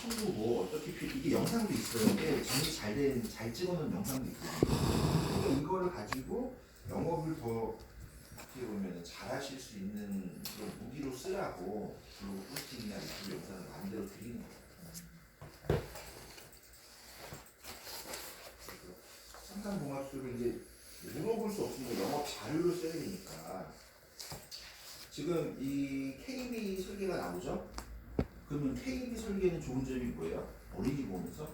친구 뭐 어떻게 이게 영상도 있어요. 이게 정리 잘 찍어놓은 영상도 있거든요. 그러니까 이거를 가지고 영업을 더 어떻게 보면 잘하실 수 있는 그런 무기로 쓰라고 블로그 포스팅이나 유튜브 영상을 만들어 드리는 거예요. 상상공학수를 이제 물어볼 수 없으면 영업 자료로 써야 되니까 지금 이 KB 설계가 나오죠? 그러면 KB 설계는 좋은 점이 뭐예요? 어린이 보면서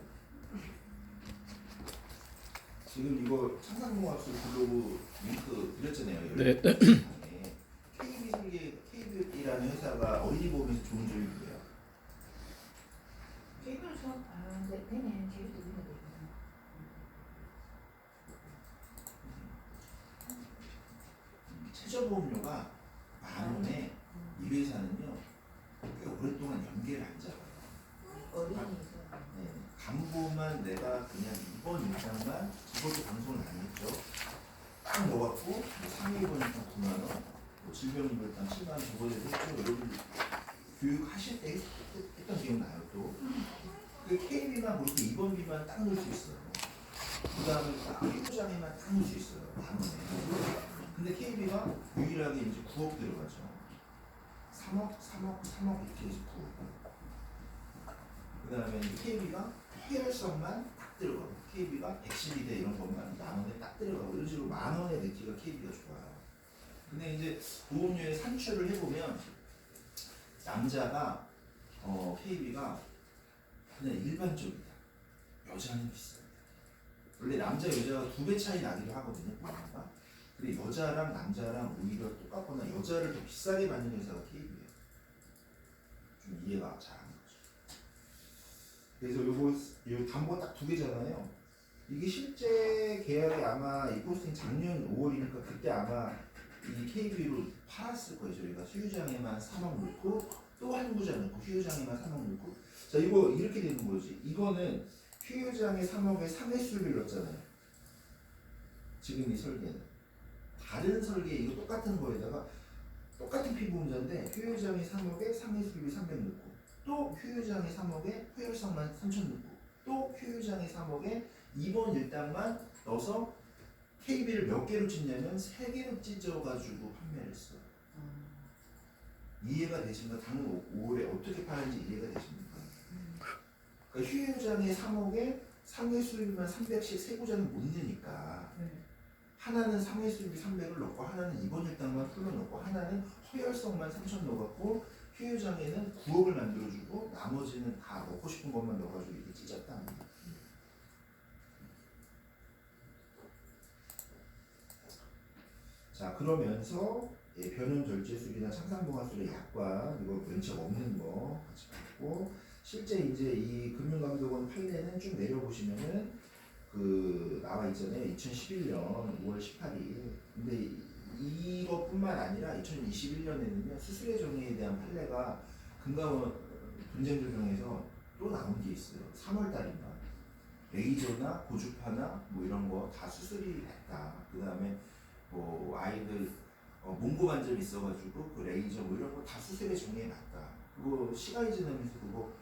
지금 이거 상상공학수 블로그 링크 드렸잖아요. 네. KB 설계, KB이라는 회사가 어린이 보험에서 좋은 점이 뭐예요? 제이블 수업 네, 되네. 제이블 되네. 최저보험료가 10,000원에 이 회사는요 꽤 오랫동안 연계를 안 잡아요. 어린이죠. 네, 간부만 내가 그냥 이번 일당만 이것도 방송을 많이 했죠. 딱 넣어갖고 뭐 상해보니까 9만원, 뭐 질병인별당 7만원 저번에도 했죠. 여러분 교육하실 때 했던 기억나요 또. 그 KB만 그렇게 입원비만 딱 넣을 수 있어요. 그 다음에 피부장에만 딱 넣을 수 있어요. 만원에. 근데 KB가 유일하게 이제 9억 들어가죠. 3억 이렇게 해서 9억. 그 다음에 KB가 해열성만 딱 들어가고 KB가 112대 이런 것만 만원에 딱 들어가고 이런 식으로 만원의 네티가 KB가 좋아요. 근데 이제 보험료의 산출을 해보면 남자가 KB가 그냥 일반적이다. 여자는 비싸다. 원래 남자 여자가 2배 차이 나기도 하거든요. 보험료가. 근데 여자랑 남자랑 오히려 똑같거나 여자를 더 비싸게 받는 회사가 KB예요. 좀 이해가 잘 안 가죠. 그래서 요 담보 딱 2개잖아요. 이게 실제 계약이 아마 이 포스팅 작년 5월이니까 그때 아마 이 KB로 팔았을 거예요. 저희가 수유장에만 3억 넣고 또 한부자 넣고 휴유장에만 3억 넣고 자 이거 이렇게 되는 거지. 이거는 휴유장에 3억에 상해수를 넣었잖아요. 지금 이 설계는 다른 설계 이거 똑같은 거에다가 똑같은 피부음자인데 휴유장에 3억에 상해수비 300 넣고 또 휴유장에 3억에 회열성만 3,000 넣고 또 휴유장에 3억에 입원 일당만 넣어서 KB를 몇 개로 찢냐면 3개로 찢어가지고 판매를 했어요. 이해가 되십니까? 당일 5월에 어떻게 파는지 이해가 되십니까? 그러니까 휴유장에 3억에 상해 수입만 300씩 세 구자는 못 내니까 하나는 상해 수입이 300을 넣고 하나는 입원 일당만 풀러 넣고 하나는 허열성만 3,000 넣어갖고 휴유장에는 9억을 만들어주고 나머지는 다 먹고 싶은 것만 넣어가지고 이렇게 찢었다. 자 그러면서 변형 절제술이나 상상봉화술의 약관 이거 왼쪽 없는 거 같이 봤고 실제 이제 이 금융감독원 판례는 쭉 내려보시면은 그 나와 있잖아요. 2011년 5월 18일. 근데 이것뿐만 아니라 2021년에는요 수수료 정의에 대한 판례가 금감원 분쟁조정에서 또 나온 게 있어요. 3월 달인가. 레이저나 고주파나 뭐 이런 거 다 수술이 됐다. 그 다음에 뭐 아이들 몽고 반점 있어가지고 그 레이저 뭐 이런 거 다 수술에 정리해 놨다. 그거 시간이 지나면서 그거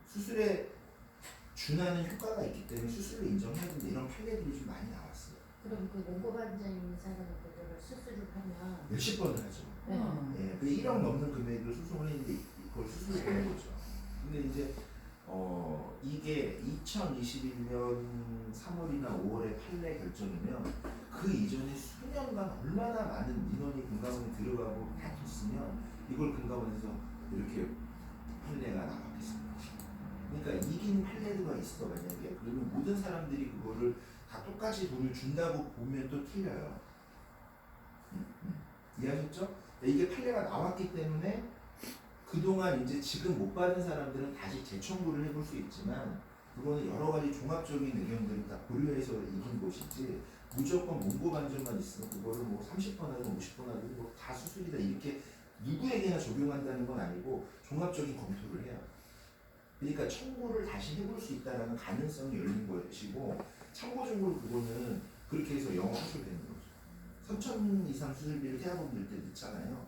수술에 준하는 효과가 있기 때문에 수술을 인정해야 된다. 이런 판례들이 좀 많이 나왔어요. 그럼 그 몽고반장 있는 사람은 그거를 수술을 하면 몇십 번을 하죠. 예, 그 1억 넘는 금액을 소송을 했는데 그걸 수술을 하는 거죠. 근데 이제 이게 2021년 3월이나 5월에 판례 결정이면 그 이전에 수년간 얼마나 많은 민원이 금감원에 들어가고 다퉜으면 이걸 금감원에서 이렇게 판례가 나왔겠습니다. 그러니까 이긴 판례가 있어 만약에 그러면 모든 사람들이 그거를 다 똑같이 돈을 준다고 보면 또 틀려요. 이해하셨죠? 이게 판례가 나왔기 때문에 그동안 이제 지금 못 받은 사람들은 다시 재청구를 해볼 수 있지만 그거는 여러 가지 종합적인 의견들을 다 고려해서 이긴 것이지 무조건 몽고 반점만 있으면 그거를 뭐 30번 하든 50번 하든 뭐 다 수술이다 이렇게 누구에게나 적용한다는 건 아니고 종합적인 검토를 해요. 그러니까 청구를 다시 해볼 수 있다는 가능성이 열린 것이고 참고적으로 그거는 그렇게 해서 영업하셔도 되는 거죠. 3,000 이상 수술비를 태아보험들 때 넣잖아요.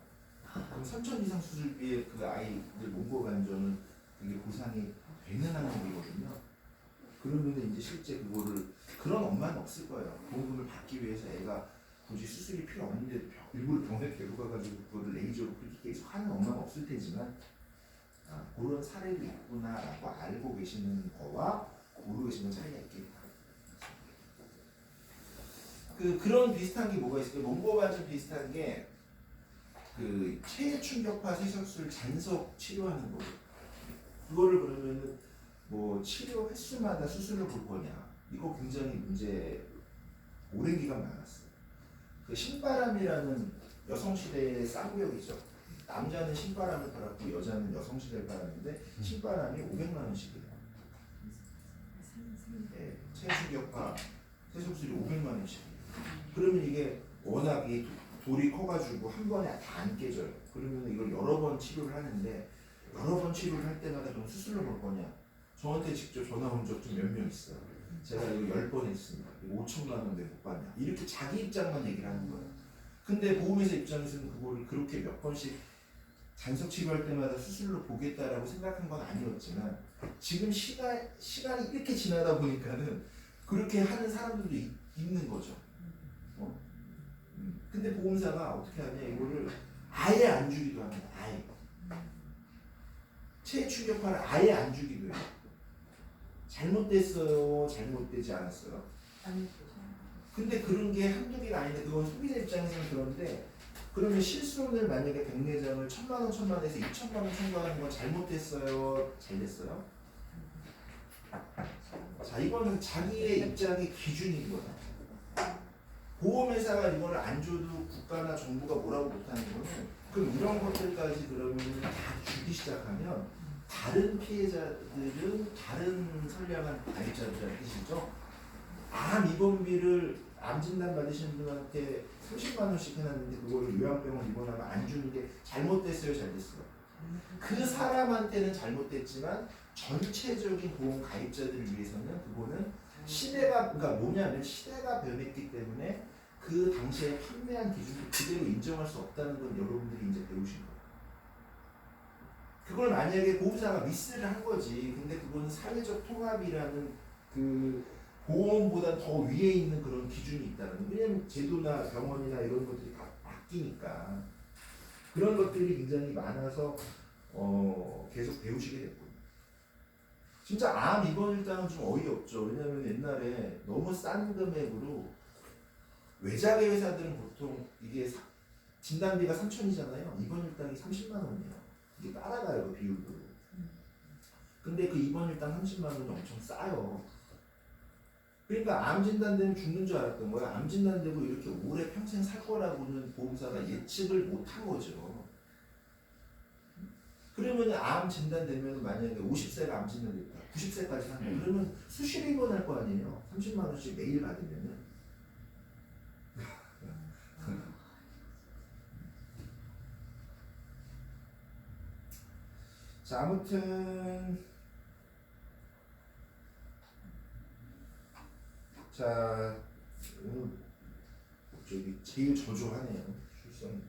그럼 3,000 이상 수술비에 그 아이들 몽고 반점은 그게 보상 보상이 되는 항목이거든요. 그러면 이제 실제 그거를 그런 엄마는 없을 거예요. 보험금을 받기 위해서 애가 굳이 수술이 필요 없는데 일부러 병원에 데려가가지고 그거를 레이저로 그렇게 계속 하는 엄마는 없을 테지만 그런 사례도 있구나라고 알고 계시는 거와 모르고 계시는 차이가 있겠다. 그런 비슷한 게 뭐가 있을까요? 몽고가 좀 비슷한 게 그 체해 충격파 세척술 잔석 치료하는 거. 그거를 그러면은 뭐 치료 횟수마다 수술을 볼 거냐? 이거 굉장히 문제 오랜 기간 많았어요. 그 신바람이라는 여성시대의 쌍구역이죠. 남자는 신바람을 팔았고 여자는 여성시대를 팔았는데 신바람이 500만 원씩이에요. 네, 체충격파 세척술이 500만 원씩이에요. 그러면 이게 워낙 이 돌이 커가지고 한 번에 다 안 깨져요. 그러면 이걸 여러 번 치료를 하는데 여러 번 치료를 할 때마다 그럼 수술로 볼 거냐? 저한테 직접 전화 온 적 좀 몇 명 있어요. 제가 이거 10번 했습니다. 이거 5천만 원 왜 못 받냐? 이렇게 자기 입장만 얘기를 하는 거예요. 근데 보험회사 입장에서는 그거를 그렇게 몇 번씩 잔석 치료할 때마다 수술로 보겠다라고 생각한 건 아니었지만 지금 시간이 이렇게 지나다 보니까는 그렇게 하는 사람들도 있는 거죠. 근데 보험사가 어떻게 하냐 이거를 아예 안 주기도 합니다. 아예 체해 충격파를 아예 안 주기도 해요. 잘못됐어요, 잘못되지 않았어요. 근데 그런 게 한두 개가 아닌데 그건 소비자 입장에서는 그런데 그러면 실손을 만약에 백내장을 1,000만 원, 1,000만 원에서 2,000만 원 청구하는 건 잘못됐어요, 잘됐어요? 자, 이거는 자기의 입장의 기준인 거야. 보험회사가 이거를 안 줘도 국가나 정부가 뭐라고 못하는 거는 그럼 이런 것들까지 그러면 다 주기 시작하면 다른 피해자들은 다른 선량한 가입자들이라는 뜻이죠. 암 입원비를 암 진단 받으시는 분한테 30만 원씩 해놨는데 그거를 요양병원 입원하면 안 주는 게 잘못됐어요, 잘됐어요? 그 사람한테는 잘못됐지만 전체적인 보험 가입자들을 위해서는 그거는 시대가 그러니까 뭐냐면 시대가 변했기 때문에 그 당시에 판매한 기준을 그대로 인정할 수 없다는 건 여러분들이 이제 배우신 거예요. 그걸 만약에 보험사가 미스를 한 거지. 근데 그건 사회적 통합이라는 그 보험보다 더 위에 있는 그런 기준이 있다는 거예요. 왜냐면 제도나 병원이나 이런 것들이 다 바뀌니까 그런 것들이 굉장히 많아서 계속 배우시게 됐거든요. 진짜 암 입원일당은 좀 어이없죠. 왜냐면 옛날에 너무 싼 금액으로 외자계 회사들은 보통 이게 진단비가 3,000이잖아요. 입원일당이 30만 원이에요. 이게 따라가요, 그 비율도. 근데 그 입원일당 30만 원이 엄청 싸요. 그러니까 암 진단되면 죽는 줄 알았던 거예요. 암 진단되고 이렇게 오래 평생 살 거라고는 보험사가 예측을 못 한 거죠. 그러면 암 진단되면 만약에 50세가 암 진단됐다. 90세까지 사는 거예요. 그러면 수시로 입원할 거 아니에요. 30만 원씩 매일 받으면은. 자, 아무튼 자, 저기 제일 저조하네요. 출산이.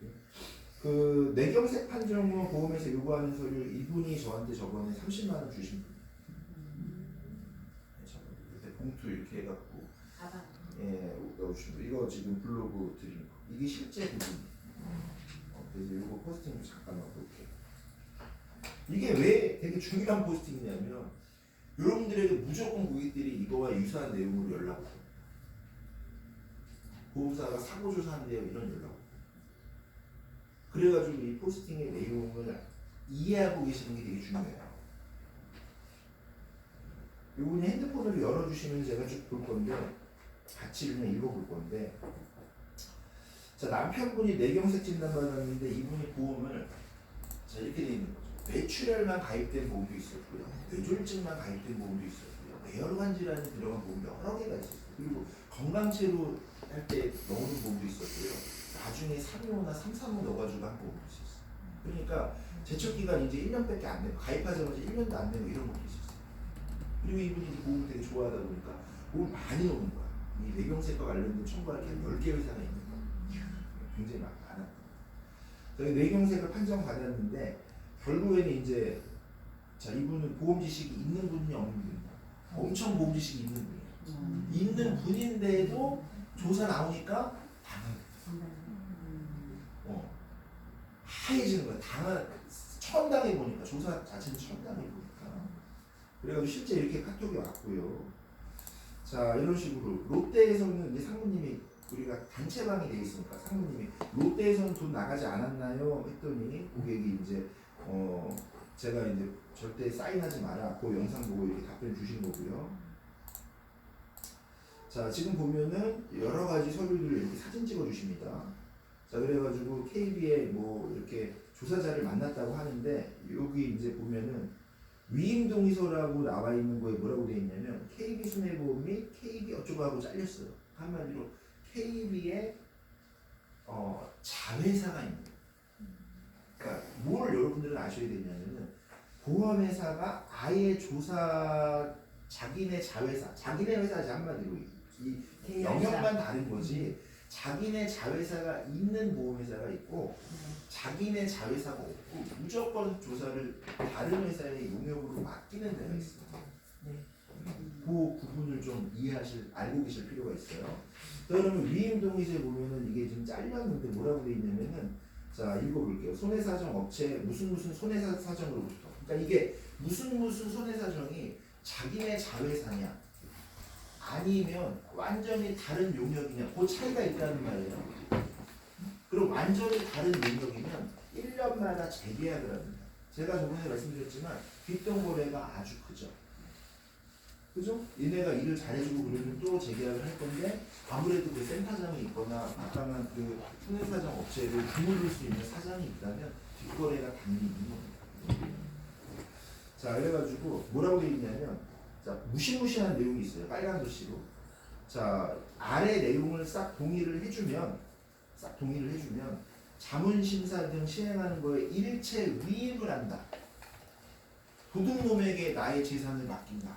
그 뇌경색 판정 후 보험에서 요구하는 서류 이분이 저한테 저번에 30만 원 주신 분. 그때 봉투 이렇게 해갖고 넣어주신 거. 이거 지금 블로그 드린 거. 이게 실제 그분. 그래서 이거 포스팅 좀 잠깐만 볼게요. 이게 왜 되게 중요한 포스팅이냐면 여러분들에게 무조건 고객들이 이거와 유사한 내용으로 연락 오고 보험사가 사고 조사한대요 이런 연락 오고 그래가지고 이 포스팅의 내용을 이해하고 계시는 게 되게 중요해요. 이분이 핸드폰으로 열어주시면 제가 쭉 볼 건데 같이 그냥 읽어볼 건데 자, 남편분이 뇌경색 진단받았는데 이분이 보험을 자 이렇게 돼 있는 거죠. 뇌출혈만 가입된 보험도 있었고요. 뇌졸중만 가입된 보험도 있었고요. 뇌혈관 질환이 들어간 보험도 여러 개가 있었어요. 그리고 건강체로 할 때 넣는 보험도 있었고요. 나중에 325나 335 넣어가지고 한 보험도 있었어요. 그러니까 제척기간 이제 1년밖에 안 되고 가입하자마자 1년도 안 되고 이런 것도 있었어요. 그리고 이분이 보험을 되게 좋아하다 보니까 보험 많이 넣는 거야. 이 뇌경색과 관련된 청구할 게 10개 회사가 있는 거야. 굉장히 많았고. 저희 뇌경색을 판정받았는데 결국에는 이제 자, 이분은 보험 지식이 있는 분이 없는 분이다. 엄청 보험 지식이 있는 분이에요. 있는 분인데도 조사 나오니까 하얘지는 거야. 처음 당해보니까, 조사 자체는 처음 당해보니까. 그래가지고 실제 이렇게 카톡이 왔고요. 자, 이런 식으로 롯데에서는 이제 상무님이, 우리가 단체방이 돼 있으니까 상무님이 롯데에서는 돈 나가지 않았나요? 했더니 고객이 이제 제가 이제 절대 사인하지 마라. 그 영상 보고 이렇게 답변 주신 거고요. 자, 지금 보면은 여러 가지 서류들을 이렇게 사진 찍어 주십니다. 자, 그래가지고 KB에 뭐 이렇게 조사자를 만났다고 하는데, 여기 이제 보면은 위임동의서라고 나와 있는 거에 뭐라고 되어 있냐면 KB 손해보험 및 KB 어쩌고 하고 잘렸어요. 한마디로 KB의 자회사가 있는 거예요. 그러니까 뭘 여러분들은 아셔야 되냐면은, 보험회사가 아예 자기네 자회사, 자기네 회사지 한마디로 이 영역만 다른 거지. 자기네 자회사가 있는 보험회사가 있고 자기네 자회사가 없고 무조건 조사를 다른 회사의 용역으로 맡기는 데가 있습니다. 그 부분을 좀 알고 계실 필요가 있어요. 그러면 위임동의서에 보면은 이게 지금 잘렸는데 뭐라고 돼 있냐면은, 자, 읽어볼게요. 손해사정 업체 무슨 손해사정으로부터. 그러니까 이게 무슨 손해사정이 자기네 자회사냐 아니면 완전히 다른 용역이냐, 그 차이가 있다는 말이에요. 그럼 완전히 다른 용역이면 1년마다 재계약을 합니다. 제가 저번에 말씀드렸지만 뒷돈거래가 아주 크죠. 그죠? 얘네가 일을 잘해주고 그러면 또 재계약을 할 건데, 아무래도 그 센터장이 있거나 아까만 그 손해사정 업체를 주무를 수 있는 사장이 있다면 뒷거래가 당연히 있는 겁니다. 자, 그래가지고 뭐라고 되어 있냐면, 자, 무시무시한 내용이 있어요. 빨간 글씨로. 자, 아래 내용을 싹 동의를 해주면 자문심사 등 시행하는 거에 일체 위임을 한다. 도둑놈에게 나의 재산을 맡긴다.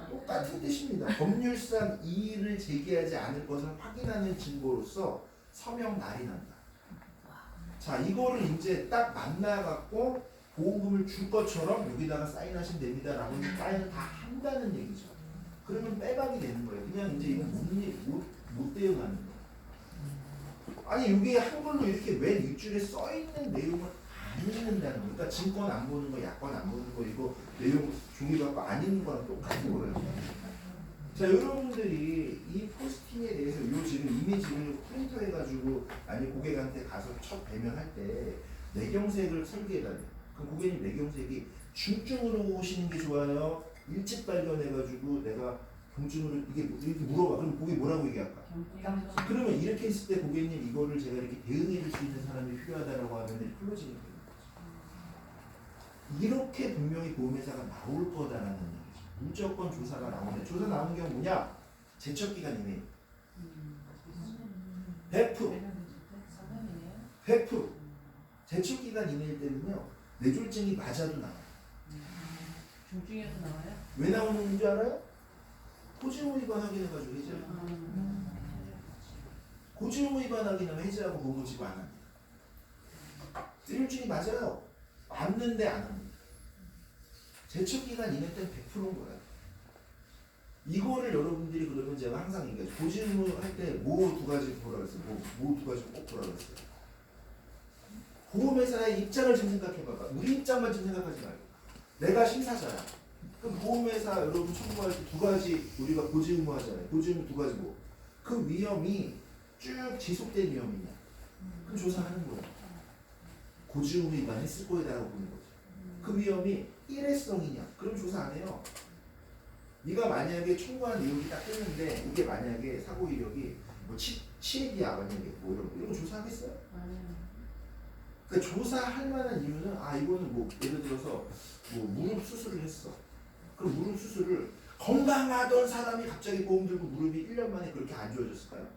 똑같은 뜻입니다. 법률상 이의를 제기하지 않을 것을 확인하는 증거로서 서명 날인한다. 자, 이거를 이제 딱 만나갖고 보험금을 줄 것처럼 여기다가 사인하시면 됩니다 라고 사인을 다 한다는 얘기죠. 그러면 빼박이 되는 거예요. 그냥 이제 이건 못 대응하는 거예요. 아니, 이게 한글로 이렇게 왼 윗줄에 써있는 내용을 안 읽는다는 거예요. 그러니까 증권 안 보는 거, 약관 안 보는 거, 이거 내용 종이 갖고 안 읽는 거랑 똑같은 거예요. 자, 여러분들이 이 포스팅에 대해서 요 지금 이미지를 프린터 해가지고 아니 고객한테 가서 첫 배명할 때 내경색을 설계해달래요. 그럼 고객님 내경색이 중증으로 오시는 게 좋아요? 일찍 발견해가지고 내가 경증으로 이렇게 물어봐. 그럼 고객이 뭐라고 얘기할까? 그러면 이렇게 했을 때 고객님 이거를 제가 이렇게 대응해줄 수 있는 사람이 필요하다라고 하면 클로징이 되는 거죠. 이렇게 분명히 보험회사가 나올 거다라는 얘기죠. 무조건 조사가 나오는데, 조사 나오는 경우 뭐냐? 제척기간이네. 100%. 제척기간 이내일 때는요, 뇌졸중이 맞아도 나와요. 중증에서 나와요? 왜 나오는 줄 알아요? 고지의무 위반 확인해가지고 해제하고. 고지의무 위반 확인하면 해제하고 보험 지급 안 합니다. 뇌졸중이 맞아요. 맞는데 안 합니다. 제척기간 이내 때는 100%인 거예요. 이거를 여러분들이 그러면 제가 항상 얘기해요. 고지의무 할 때 뭐 두 가지 보라 그랬어요. 뭐 두 가지 꼭 보라 그랬어요. 보험회사의 입장을 좀 생각해봐봐. 우리 입장만 좀 생각하지 말고. 내가 심사자야. 그럼 보험회사 여러분 청구할 때 두 가지 우리가 고지의무 하잖아요. 고지의무 두 가지 뭐. 그 위험이 쭉 지속된 위험이냐. 그럼 조사하는 거예요. 고지의무 위반했을 거에다라고 보는 거죠. 그 위험이 일회성이냐. 그럼 조사 안 해요. 네가 만약에 청구한 내용이 딱 뜨는데 이게 만약에 사고 이력이 뭐 치액이야 만약에 뭐 이런 거 조사하겠어요? 그러니까 조사할 만한 이유는 이거는 뭐 예를 들어서 뭐 무릎 수술을 했어. 그럼 무릎 수술을 건강하던 사람이 갑자기 보험 들고 무릎이 1년 만에 그렇게 안 좋아졌을까요?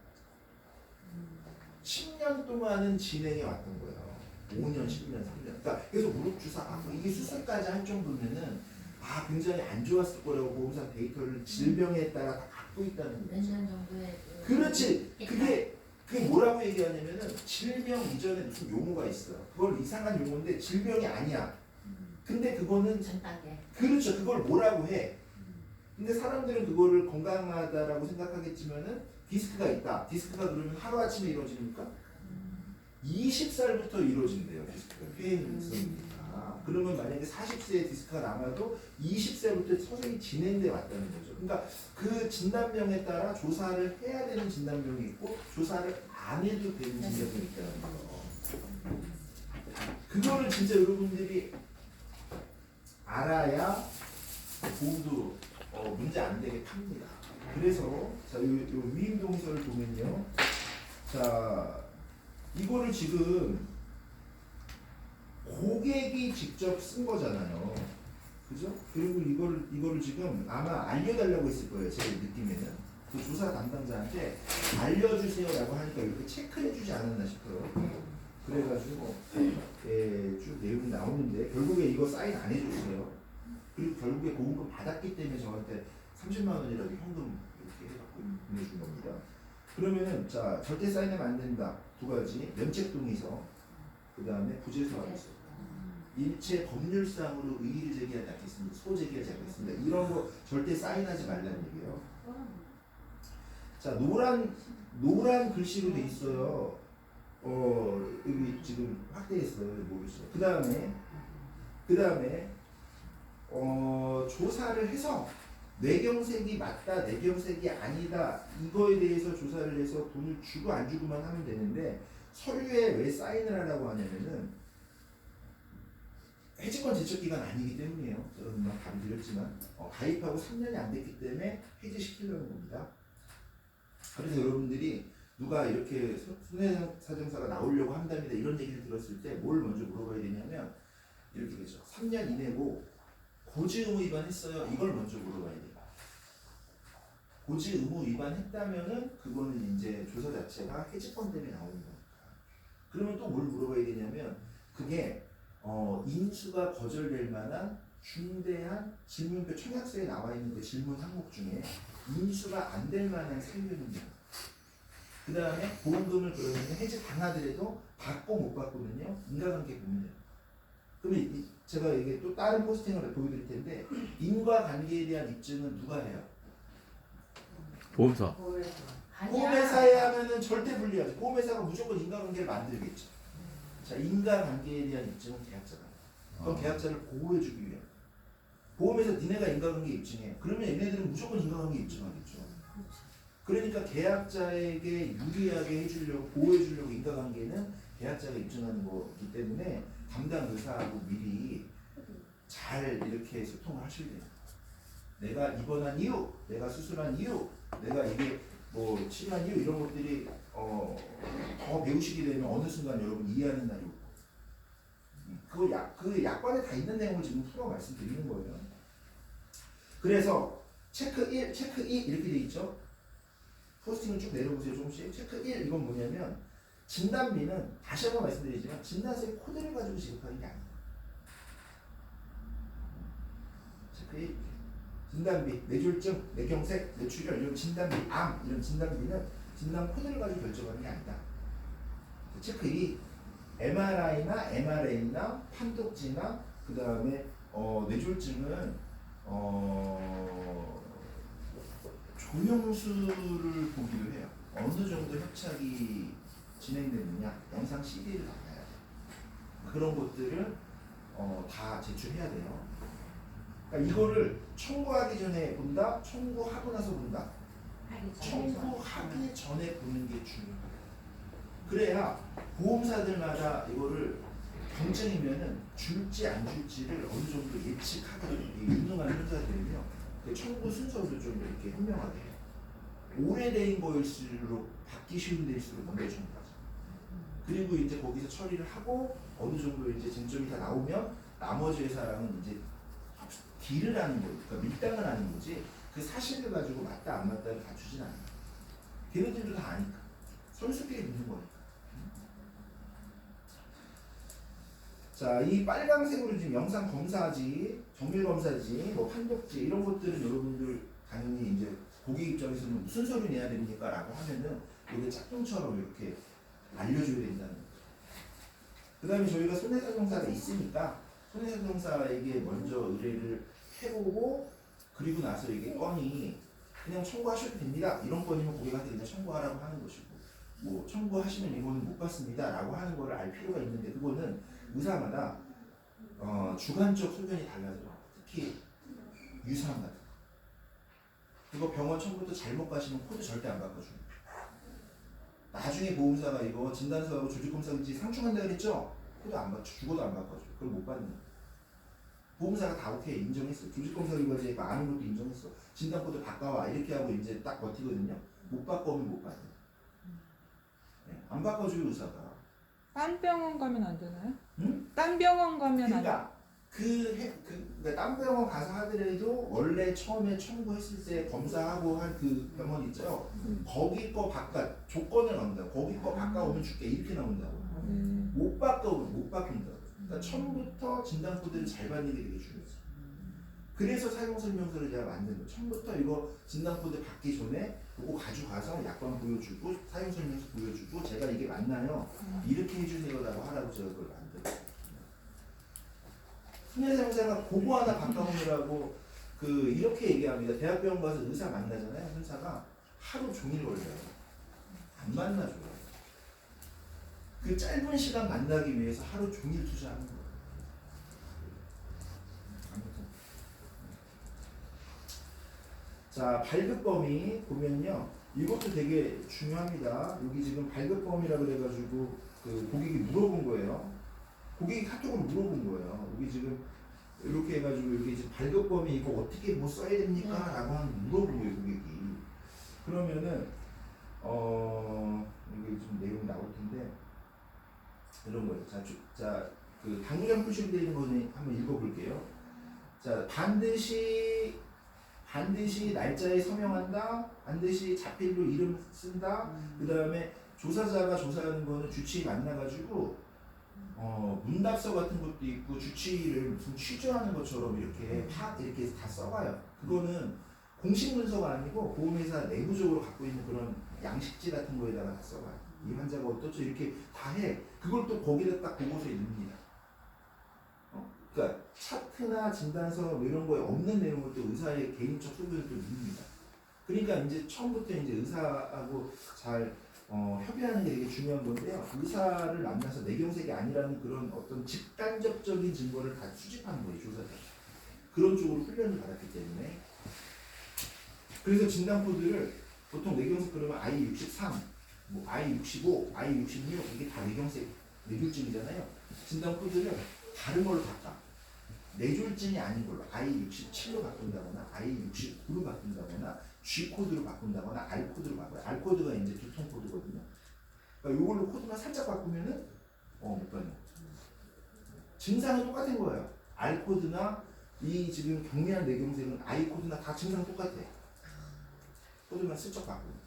10년 동안은 진행해 왔던 거예요. 5년, 10년, 3년. 그러니까 그래서 무릎 주사 이게 수술까지 할 정도면은 굉장히 안 좋았을 거라고 보험사 데이터를 질병에 따라 다 갖고 있다는 거죠. 몇 년 정도의 그렇지. 그게 뭐라고 얘기하냐면은 질병 이전에 무슨 용어가 있어. 그걸 이상한 용어인데 질병이 아니야. 근데 그거는 전 단계. 그렇죠. 그걸 뭐라고 해. 근데 사람들은 그거를 건강하다라고 생각하겠지만은 디스크가 있다. 디스크가 그러면 하루아침에 이루어집니까? 20살부터 이루어진대요. 디스크가 폐행성이니까. 그러면 만약에 40세에 디스크가 남아도 20세부터 서서히 진행돼 왔다는 거죠. 그러니까 그 진단명에 따라 조사를 해야 되는 진단명이 있고 조사를 안 해도 되는 진단명이 있다는 거예요. 그거를 진짜 여러분들이 알아야 보험도 문제 안 되게 팝니다. 그래서 자, 요 위임 동의서를 보면요. 자, 이거를 지금 고객이 직접 쓴 거잖아요. 그죠? 그리고 이거를 지금 아마 알려달라고 했을 거예요. 제 느낌에는. 그 조사 담당자한테 알려주세요라고 하니까 이렇게 체크해주지 않았나 싶어요. 그래가지고 쭉 내용이 나오는데 결국에 이거 사인 안 해줬어요. 그리고 결국에 보험금 받았기 때문에 저한테 30만 원이라도 현금 이렇게 해갖고 보내준 겁니다. 그러면은 자 절대 사인하면 안 된다. 두 가지 면책 동의서, 그 다음에 부재소하고서 일체 법률상으로 의의를 제기하지 않겠습니다. 소제기하지 않겠습니다. 이런 거 절대 사인하지 말라는 얘기예요. 자 노란 글씨로 돼 있어요. 여기 지금 확대했어요. 모르겠어요. 그 다음에 조사를 해서 뇌경색이 맞다, 뇌경색이 아니다 이거에 대해서 조사를 해서 돈을 주고 안 주고만 하면 되는데 서류에 왜 사인을 하라고 하냐면은 해지권 제척기간 아니기 때문이에요. 저는 막 답을 드렸지만 가입하고 3년이 안 됐기 때문에 해지시키려는 겁니다. 그래서 여러분들이 누가 이렇게 손해사정사가 나오려고 한답니다 이런 얘기를 들었을 때 뭘 먼저 물어봐야 되냐면 이렇게 되죠. 3년 이내고 고지 의무 위반했어요. 이걸 먼저 물어봐야 돼요. 고지 의무 위반했다면은 그거는 이제 조사 자체가 해지권 때문에 나오는 거니까. 그러면 또 뭘 물어봐야 되냐면 그게 인수가 거절될 만한 중대한 질문표 청약서에 나와 있는 그 질문 항목 중에 인수가 안 될 만한 사유는요. 그 다음에 보험금을 그러면 해지 당하더라도 받고 못 받고는요 인과관계 보면 돼요. 그러면 제가 이게 또 다른 포스팅을 보여드릴 텐데 인과관계에 대한 입증은 누가 해요? 보험사. 보험회사에 하면은 절대 불리하죠. 보험회사가 무조건 인과관계를 만들겠죠. 자, 인과관계에 대한 입증은 계약자가 해요. 그럼 계약자를 보호해주기 위해 보험회사 니네가 인과관계 입증해. 그러면 얘네들은 무조건 인과관계 입증하겠죠. 그러니까 계약자에게 유리하게 해주려고 보호해주려고 인과관계는 계약자가 입증하는 거기 때문에 담당 의사하고 미리 잘 이렇게 소통을 하셔야 돼요. 내가 입원한 이유, 내가 수술한 이유, 내가 이게 뭐 치료한 이유 이런 것들이 더 배우시게 되면 어느 순간 여러분 이해하는 날이 오고 그 약관에 다 있는 내용을 지금 풀어 말씀드리는 거예요. 그래서 체크 1, 체크 2 이렇게 돼 있죠. 포스팅을 쭉 내려보세요. 조금씩. 체크 1 이건 뭐냐면 진단비는 다시 한번 말씀드리지만 진단서의 코드를 가지고 지급하는 게 아니에요. 체크 1 진단비, 뇌졸중, 뇌경색, 뇌출혈 이런 진단비, 암 이런 진단비는 진단 코드를 가지고 결정하는 게 아니다. 체크 2 MRI나 MRA나 판독지나 그 다음에 뇌졸중은 조영수를 보기도 해요. 어느 정도 협착이 진행되느냐 영상 CD를 받아야 돼요. 그런 것들을 다 제출해야 돼요. 그러니까 이거를 청구하기 전에 본다, 청구하고 나서 본다. 청구하기 전에 보는 게 중요해요. 그래야 보험사들마다 이거를 경쟁이면은 줄지 안 줄지를 어느 정도 예측하게 유능한 회사들이며 그 청구 순서를 좀 이렇게 현명하게 해요. 오래된 거일수록 받기 쉬운 데일수록 먼저 청구하죠. 그리고 이제 거기서 처리를 하고 어느 정도 이제 쟁점이 다 나오면 나머지 회사랑은 이제 딜을 하는 거예요. 그러니까 밀당을 하는 거지 그 사실을 가지고 맞다 안 맞다를 갖추진 않아요. 걔네들도 다 아니까 선수끼리 묻는 거니까. 자, 이 빨강색으로 지금 영상 검사지, 정밀 검사지, 뭐 판독지 이런 것들은 여러분들 당연히 이제 고객 입장에서는 무슨 서류 내야 됩니까? 라고 하면은 이게 짝퉁처럼 이렇게 알려줘야 된다는 거죠. 그 다음에 저희가 손해사정사가 있으니까 손해배상사에게 먼저 의뢰를 해보고 그리고 나서 이게 건이 그냥 청구하셔도 됩니다. 이런 건이면 고객한테 그냥 청구하라고 하는 것이고 뭐 청구하시면 이거는 못 받습니다라고 하는 거를 알 필요가 있는데 그거는 의사마다 주관적 소견이 달라져요. 특히 유사암 같은 거. 그거 병원 처음부터 잘못 가시면 코드 절대 안 바꿔줘요. 나중에 보험사가 이거 진단서하고 조직검사인지 상충한다 그랬죠? 코드 안 바꿔, 죽어도 안 바꿔줘. 그걸 못 받는 거야. 보험사가 다 오케이 인정했어. 조직검사 결과지에 아는 것도 인정했어. 진단코드 바꿔와 이렇게 하고 이제 딱 버티거든요. 못 바꿔오면 못 받아요. 네, 안 바꿔줘요 의사가. 딴 병원 가면 안 되나요? 응? 딴 병원 가면 안 그러니까 그러니까 딴 병원 가서 하더라도 원래 처음에 청구했을 때 검사하고 한 그 병원 있죠. 거기 거 바꿔 조건을 넣는다. 거기 거 바꿔오면 줄게 이렇게 나온다고. 못 바꿔오면 못 바꾼다고. 그러니까 처음부터 진단 코드를 잘 받는 게 되게 중요해요. 그래서 사용 설명서를 제가 만든 거예요. 처음부터 이거 진단 코드 받기 전에 그거 가져가서 약관 보여주고 사용 설명서 보여주고 제가 이게 맞나요? 이렇게 해주세요라고 하라고 제가 그걸 만들었어요. 손해배상사가 그거 하나 바꿔오느라고 이렇게 얘기합니다. 대학병원 가서 의사 만나잖아요. 의사가 하루 종일 걸려요. 안 만나줘요. 그 짧은 시간 만나기 위해서 하루 종일 투자하는 거예요. 아무튼. 자, 발급 범위 보면요. 이것도 되게 중요합니다. 여기 지금 발급 범위라 그래가지고 그 고객이 물어본 거예요. 고객이 카톡으로 물어본 거예요. 여기 지금 이렇게 해가지고 여기 이제 발급 범위 이거 어떻게 뭐 써야 됩니까? 라고 물어본 거예요, 고객이. 그러면은 이게 좀 내용이 나올 텐데 이런 거예요. 자, 그 당구장 표시로 되어 있는 거는 한번 읽어볼게요. 자, 반드시 날짜에 서명한다. 반드시 자필로 이름 쓴다. 그 다음에 조사자가 조사하는 거는 주치의 만나가지고 문답서 같은 것도 있고 주치의를 무슨 취조하는 것처럼 이렇게 이렇게 다 써가요. 그거는 공식 문서가 아니고 보험회사 내부적으로 갖고 있는 그런 양식지 같은 거에다가 다 써가요. 이 환자가 어떻죠? 이렇게 다 해. 그걸 또 거기다 딱 보고서에 넣습니다. 그러니까 차트나 진단서 뭐 이런 거에 없는 내용을 또 의사의 개인적 소견을 또 넣습니다. 그러니까 이제 처음부터 이제 의사하고 잘 협의하는 게 되게 중요한 건데요. 의사를 만나서 내경색이 아니라는 그런 어떤 직간접적인 증거를 다 수집하는 거예요, 조사자. 그런 쪽으로 훈련을 받았기 때문에. 그래서 진단 코드를 보통 내경색 그러면 I63, 뭐 I65, I66 이게 다 내경색, 뇌졸중이잖아요. 진단 코드를 다른 걸로 바꿔. 뇌졸중이 아닌 걸로 I67로 바꾼다거나 I69로 바꾼다거나 G 코드로 바꾼다거나 R 코드로 바꿔요. R 코드가 이제 두통 코드거든요. 그러니까 이걸로 코드만 살짝 바꾸면은 못 받는 거죠. 증상은 똑같은 거예요. R 코드나 이 지금 경미한 뇌경색은 I 코드나 다 증상 똑같아. 코드만 슬쩍 바꾸고.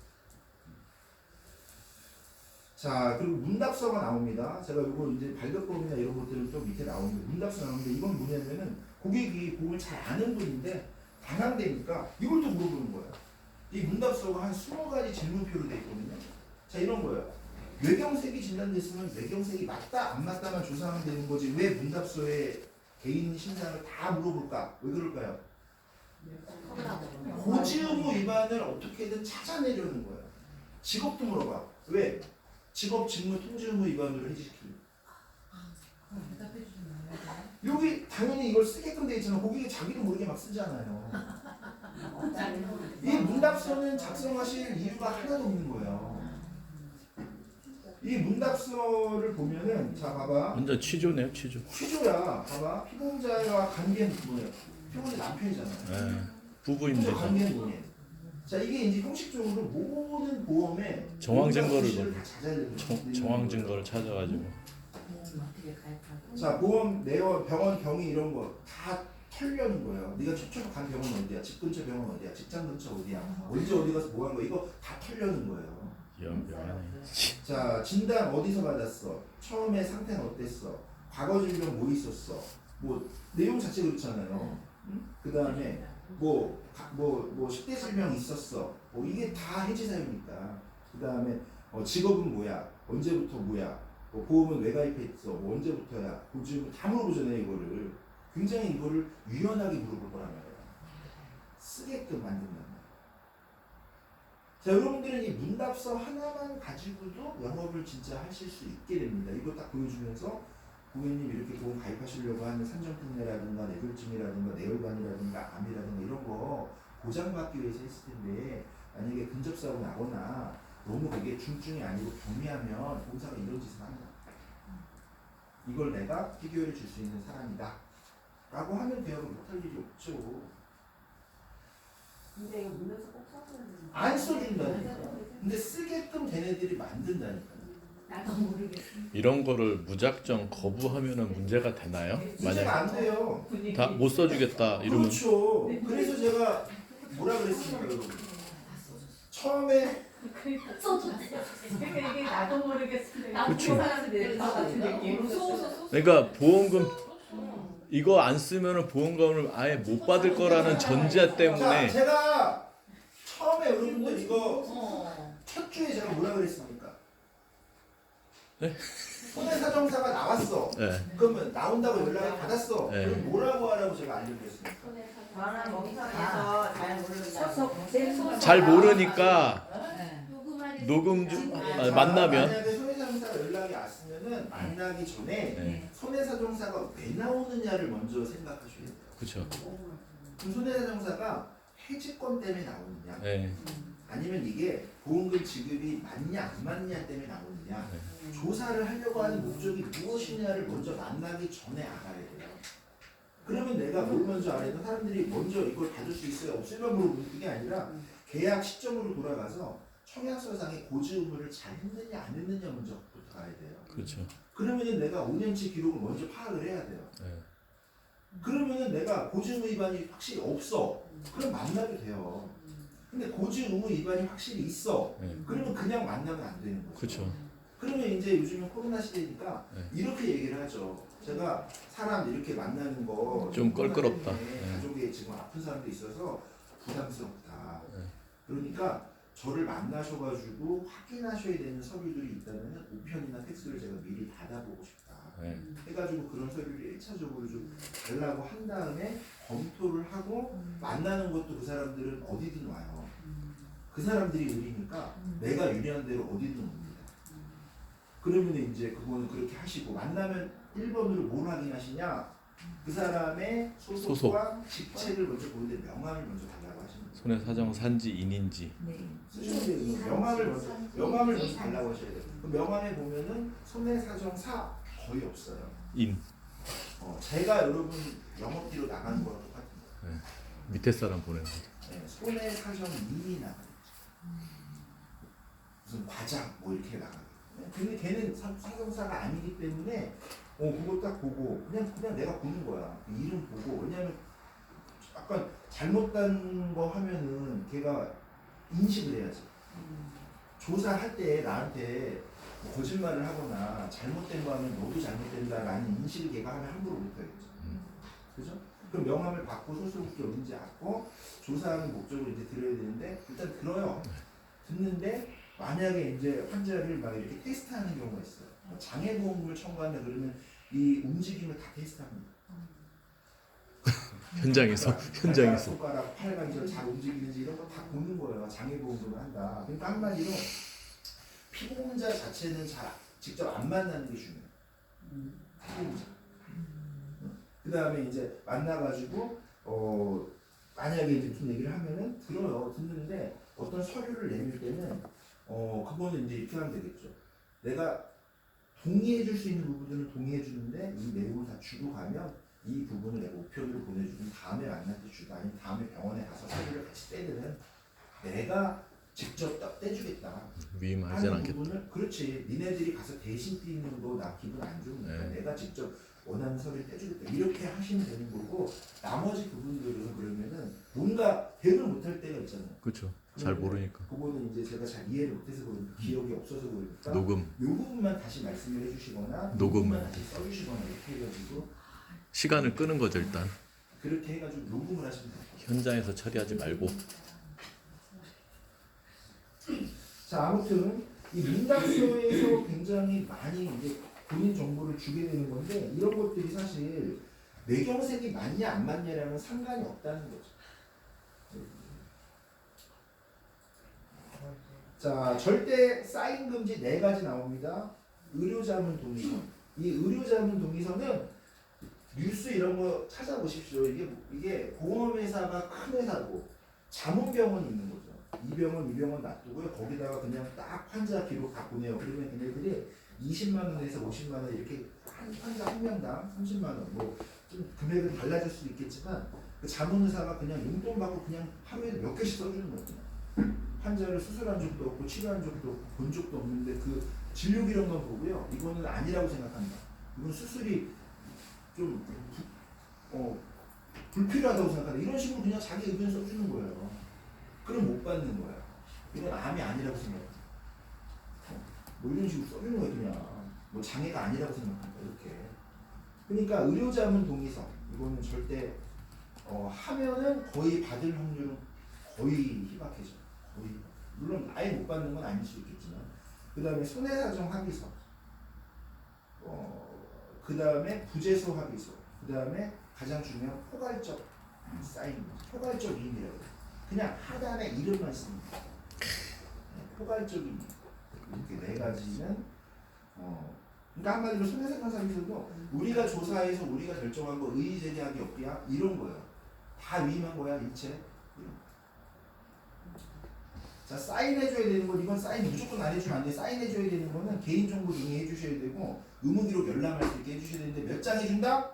자, 그리고 문답서가 나옵니다. 제가 이거 이제 발급범위나 이런 것들은 좀 밑에 나오는데 문답서 나오는데 이건 뭐냐면은 고객이 보험을 잘 아는 분인데 당황되니까 이걸 또 물어보는 거예요. 이 문답서가 한 20가지 질문표로 되어 있거든요. 자, 이런 거예요. 뇌경색이 진단됐으면 뇌경색이 맞다 안 맞다만 조사하면 되는 거지 왜 문답서에 개인 신상을 다 물어볼까? 왜 그럴까요? 고지 의무 위반을 어떻게든 찾아내려는 거예요. 직업도 물어봐. 왜? 직업 직무 통지 의무 위반으로 해지시키는. 대답해 주시나요? 여기 당연히 이걸 쓰게끔 돼 있잖아. 고객이 자기도 모르게 막 쓰잖아요. 이 문답서는 작성하실 이유가 하나도 없는 거예요. 이 문답서를 보면은 자 봐봐. 완전 취조네요, 취조. 취조야. 봐봐. 피보험자와 관계는 뭐예요? 피보험자 남편이잖아요. 네. 부부인데 관계는 뭐예요? 자, 이게 이제 형식적으로 모든 보험에 정황 증거를 문답서를 다 찾아야 되는 정황 거예요. 증거를 찾아가지고 자, 보험 내원 병원 경위 이런 거 다 털려는 거예요. 네가 최초로 간 병원 어디야? 집 근처 병원 어디야? 직장 근처 어디야? 언제 어디 가서 뭐 한 거야? 이거 다 털려는 거예요. 연병하네. 자, 진단 어디서 받았어? 처음에 상태는 어땠어? 과거 질병 뭐 있었어? 뭐 내용 자체 그렇잖아요. 응? 그 다음에 뭐 10대 질병 있었어. 뭐 이게 다 해지 사유니까. 그 다음에 직업은 뭐야? 언제부터 뭐야? 뭐 보험은 왜 가입했어? 뭐 언제부터야? 고지금 다 물어보잖아요 이거를. 굉장히 이거를 유연하게 물어볼 거란 말이에요. 쓰게끔 만든단 말이에요. 자, 여러분들은 이 문답서 하나만 가지고도 영업을 진짜 하실 수 있게 됩니다. 이거 딱 보여주면서 고객님 이렇게 보험 가입하시려고 하는 산정특례라든가 뇌졸중이라든가 뇌혈관이라든가 암이라든가 이런 거 보장받기 위해서 했을 텐데 만약에 근접사고 나거나 너무 그게 중증이 아니고 경미하면 보험사가 이런 짓을 한다. 이걸 내가 피규어를 줄 수 있는 사람이다. 라고 하면 대화를 못할 일이 없죠. 근데 이거 문에서 꼭 써줘야 되는 안 써준다니까. 근데 쓰게끔 걔네들이 만든다니까. 나도 모르겠어. 이런 거를 무작정 거부하면은 문제가 되나요? 문제가 안 만약 돼요. 다 못 써주겠다 이러면 그렇죠. 그래서 제가 뭐라 그랬습니까, 여러분? 처음에 그러니까 이게 나도 모르겠는데 그쵸. 사람들이 다 같은 느낌. 그러니까 보험금 이거 안 쓰면은 보험금을 아예 못 받을 거라는 전제 자, 때문에 제가 처음에 여러분들 이거 첫 주에 제가 뭐라 그랬습니까? 네? 손해사정사가 나왔어. 네. 그러면 나온다고 연락을 받았어. 네. 그럼 뭐라고 하라고 제가 알려드렸습니까? 나는 멍청해서 잘 모르는데 잘 모르니까 녹음하는 녹음 지금 만나면 만약에 손해사정사가 연락이 왔으면은 만나기 전에 네. 손해사정사가 왜 나오느냐를 먼저 생각하셔야 돼요. 그렇죠. 그럼 손해사정사가 해지권 때문에 나오느냐, 네. 아니면 이게 보험금 지급이 맞냐 안 맞냐 때문에 나오느냐, 조사를 하려고 하는 목적이 무엇이냐를 먼저 만나기 전에 알아야 돼요. 그러면 내가 뭘 먼저 알아야 돼? 사람들이 먼저 이걸 받을 수 있어요? 없을만 물어보는 그게 아니라 계약 시점으로 돌아가서 청약서상의 고지 의무를 잘 했느냐 안 했느냐 먼저부터 가야 돼요. 그렇죠. 그러면은 내가 5년치 기록을 먼저 파악을 해야 돼요. 네. 그러면은 내가 고지 의무 위반이 확실히 없어. 그럼 만나도 돼요. 근데 고지 의무 위반이 확실히 있어. 네. 그러면 그냥 만나면 안 되는 거죠. 그렇죠. 그러면 이제 요즘은 코로나 시대니까 네. 이렇게 얘기를 하죠. 제가 사람 이렇게 만나는 거 좀 껄끄럽다. 코로나 때문에 네. 가족에 지금 아픈 사람도 있어서 부담스럽다. 네. 그러니까 저를 만나셔가지고 확인하셔야 되는 서류들이 있다면 우편이나 팩스를 제가 미리 받아보고 싶다. 네. 해가지고 그런 서류를 1차적으로 좀 달라고 한 다음에 검토를 하고 만나는 것도 그 사람들은 어디든 와요. 그 사람들이 의리니까 내가 유리한 대로 어디든 옵니다. 그러면 이제 그거는 그렇게 하시고 만나면 1번으로 뭘 확인하시냐? 그 사람의 소속과 직책을 먼저 보는데 명함을 먼저 달라고 하시는 거예요. 손해사정사인지 쓰시면 돼요. 명함을 먼저 달라고 하셔야 돼요. 그 명함에 보면은 손해사정사 거의 없어요. 인 제가 여러분 영업비로 나가는 거랑 똑같은 거예요. 밑에 사람 보내는 거. 네, 손해사정인이 나가요. 무슨 과장 뭐 이렇게 나가요. 근데 걔는 사정사가 아니기 때문에 그거 딱 보고 그냥 내가 보는 거야. 그 이름 보고. 왜냐면 약간 잘못된 거 하면은 걔가 인식을 해야지. 조사할 때 나한테 거짓말을 하거나 잘못된 거 하면 너도 잘못된다라는 인식을 걔가 하면 함부로 못 하겠죠. 그죠? 그럼 명함을 받고 소속이 어딘지 알고 조사하는 목적으로 이제 들어야 되는데 일단 들어요. 듣는데 만약에 이제 환자를 막 이렇게 테스트하는 경우가 있어요. 장애보험금을 청구한다 그러면 이 움직임을 다 테스트합니다. 현장에서 현장에서 손가락, 팔 관절 잘 움직이는지 이런 거 다 보는 거예요. 장애보험금을 한다. 그러니까 한마디로 피보험자 자체는 잘 직접 안 만나는 게 중요해요. 피보험자. 그 다음에 이제 만나가지고 만약에 이제 무슨 얘기를 하면은 들어요. 듣는데 어떤 서류를 내밀 때는 그거는 이제 이렇게 하면 되겠죠. 내가 동의해 줄 수 있는 부분들은 동의해 주는데 이 내용을 다 주고 가면 이 부분을 내가 우편으로 보내주든 다음에 만날 때 주든 아니면 다음에 병원에 가서 서류를 같이 떼든 내가 직접 떼주겠다. 위임하진 하는 않겠다. 부분을 그렇지. 니네들이 가서 대신 띄는 거 나 기분 안 좋으니까 네. 내가 직접 원하는 서류를 떼주겠다. 이렇게 하시면 되는 거고 나머지 부분들은 그러면은 뭔가 대응을 못할 때가 있잖아요. 그렇죠. 잘 모르니까. 그거는 이제 제가 잘 이해를 못해서 그러니까 기억이 없어서 그러니까 녹음 요 부분만 다시 말씀을 해주시거나 녹음. 요 부분만 다시 써주시거나 이렇게 해가지고 시간을 끄는 거죠 일단. 그렇게 해가지고 녹음을 하시면 돼요. 현장에서 처리하지 말고. 자 아무튼 이 문답서에서 굉장히 많이 이제 본인 정보를 주게 되는 건데 이런 것들이 사실 뇌경색이 맞냐 안 맞냐랑은 상관이 없다는 거죠. 자, 절대 사인 금지 4가지 나옵니다. 의료자문 동의서. 이 의료자문 동의서는 뉴스 이런 거 찾아보십시오. 이게 보험회사가 큰 회사고 자문병원이 있는 거죠. 이 병원 놔두고요. 거기다가 그냥 딱 환자 기록 다 보내요. 그러면 걔네들이 20만 원에서 50만 원 이렇게 환자 한 명당 30만 원 뭐 좀 금액은 달라질 수도 있겠지만 그 자문의사가 그냥 용돈 받고 그냥 하루에 몇 개씩 써주는 거죠. 환자를 수술한 적도 없고 치료한 적도 없고 본 적도 없는데 그 진료 기록만 보고요. 이거는 아니라고 생각합니다. 이건 수술이 좀 불필요하다고 생각한다. 이런 식으로 그냥 자기 의견 써주는 거예요. 그럼 못 받는 거야. 이건 암이 아니라고 생각해. 뭐 이런 식으로 써주는 거야 그냥. 뭐 장애가 아니라고 생각한다 이렇게. 그러니까 의료자문 동의서 이거는 절대 하면은 거의 받을 확률은 거의 희박해져. 거의. 물론 아예 못 받는 건 아닐 수 있겠지만. 그 다음에 손해사정 합의서. 그 다음에 부재소 합의서. 그 다음에 가장 중요한 포괄적 사인. 포괄적 이인이라고 해요. 그냥 하단에 이름만 씁니다. 포괄적인 이렇게 4가지는 그러니까 한마디로 손해상관사에서도 우리가 조사해서 우리가 결정한 거 의의 제기하기 없기야 이런 거예요. 다 위임한 거야 일체. 이런 거. 자 사인해줘야 되는 건 이건 사인 무조건 안 해주면 안 돼. 사인해줘야 되는 거는 개인정보 동의해 주셔야 되고 의무기록 열람할 수 있게 해주셔야 되는데 몇 장 해준다?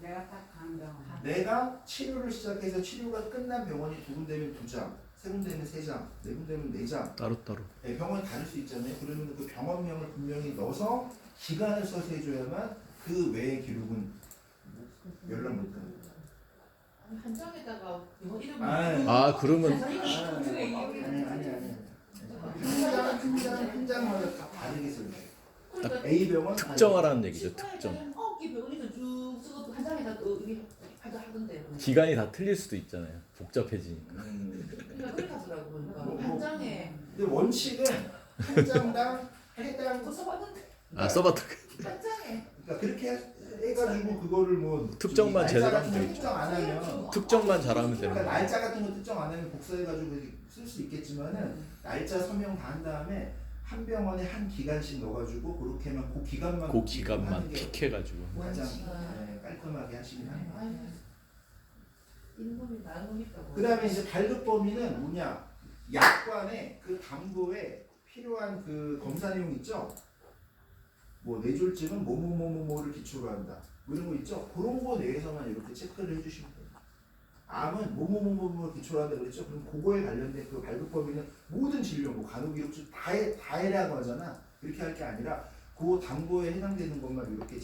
내가 딱 간 병원. 내가 치료를 시작해서 치료가 끝난 병원이 2군데면 2장, 3군데면 3장, 4군데면 4장. 따로따로. 네, 병원이 다를 수 있잖아요. 그러면 그 병원명을 분명히 넣어서 기간을 써서 해줘야만 그 외의 기록은 열람 못하는 거예요. 아니, 한 장에다가 뭐 이름 아 그러면 아니. 한 장마다 다 다르게 써요. 그러니까 A 병원 특정하라는 얘기죠. 특정. 9개 병원에서 쭉 쓰고 한 장에다 이게 하던데. 기간이 다 틀릴 수도 있잖아요. 복잡해지니까. 그러니까 그렇게 하더라고 보니까 뭐, 한 장에 근데 원칙은 한 장당 해당 그거 써봤는데 아 써봤다. 한 장에 그러니까 그렇게 해가지고 그거를 뭐 특정만 날짜 제대로 같은 하면 거 되겠죠. 특정 안 하면 특정만 잘하면 되는 그러니까 거예요. 날짜 같은 거 특정 안 하면 복사해가지고 쓸 수 있겠지만은 날짜 서명 다 한 다음에 한 병원에 한 기간씩 넣어가지고 그렇게만 그 기간만 그 기간만 하는 게 픽해가지고. 가장 원칙. 깔끔하게 하시긴 하는 거예요. 아유, 인범이 나름 있다고. 그 다음에 이제 발급 범위는 뭐냐? 약관에 그 담보에 필요한 그 검사 내용 있죠? 뭐 뇌졸중은 뭐를 기초로 한다. 뭐 이런 거 있죠? 그런 거 내에서만 이렇게 체크를 해주시면 돼요. 암은 뭐를 기초로 한다 그랬죠? 그럼 그거에 관련된 그 발급 범위는 모든 진료, 뭐 간호기록주 다 해라고 하잖아. 그렇게 할 게 아니라 그 담보에 해당되는 것만 이렇게